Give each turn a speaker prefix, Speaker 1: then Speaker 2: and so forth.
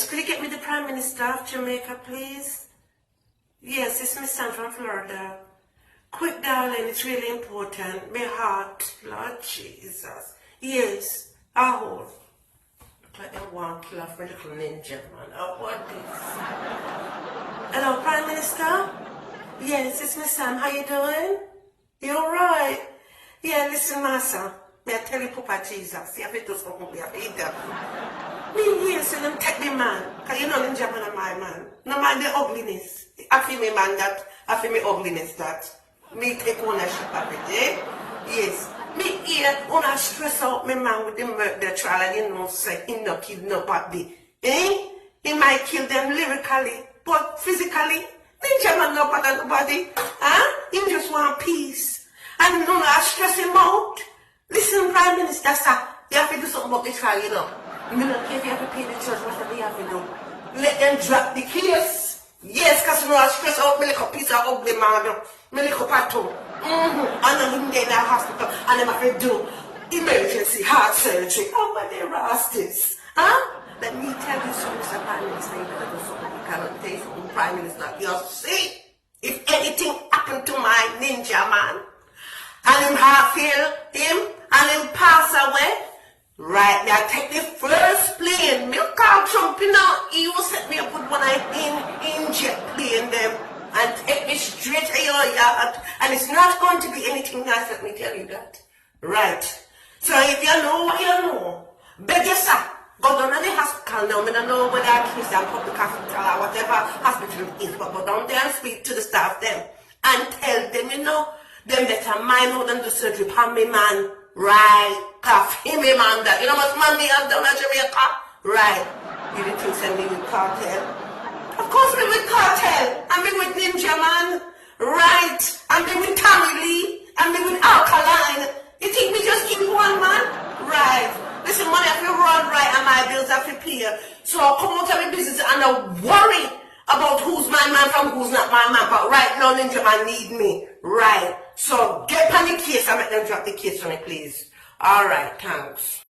Speaker 1: could you get me the Prime Minister of Jamaica, please? Yes, it's Miss Sam from Florida. Quick, darling, it's really important. My heart, Lord Jesus. Yes, I hold. Look like they want to kill off my little ninja, man. I want this. Hello, Prime Minister? Yes, it's Miss Sam. How you doing? You alright? Yeah, listen, Massa. May I tell you, Papa Jesus, you have to do something with your leader. Me here, so them take me man. Because you know ninja man are my man. No mind the ugliness. I feel me man that, I feel me ugliness that. Me take ownership of it, eh? Yes. Me here, when I stress out my man with the murder trial and you know, say, he no kill nobody. Eh? He might kill them lyrically, but physically, ninja man no bother nobody. Huh? He just want peace. And no, I stress him out. Listen, Prime Minister, sir, you have to do something about the trial, you know. You don't care if you have to pay the church, whatever you have to do. Let them drop the case. Yes, because you know, I stress out my little piece of ugly man, my little pattern. And then him there in the hospital, and them have to do emergency heart surgery. Oh, but they rust this. Huh? Let me tell you something, Mr. Prime Minister, you better do something. You cannot tell you something, Prime Minister. You see, if anything happened to my ninja man, and him heart fail him, and him pass away, right now, take the first plane. Me call Trump, you know, he will set me up with one in jet plane them and take me straight to your yard. And it's not going to be anything nice, let me tell you that. Right. So if you know what you know, beg you, sir, go down to the hospital now. I don't know whether it's a public hospital or whatever hospital it is, but go down there and speak to the staff them and tell them, you know, them better mind how them do surgery upon me, man. Right, cough him, man, that. You know what man me have done at Jamaica? Right. You didn't think send me with cartel? Of course me with cartel. I me with Ninja Man. Right. I me with Tommy Lee. I me with Alkaline. You think me just keep one man? Right. Listen, money have to run right and my bills have to pay. So I'll come out of my business and I'll worry about who's my man from who's not my man. But right now, Ninja Man need me. Right. So get on the case and make them drop the case on it, please. Alright, thanks.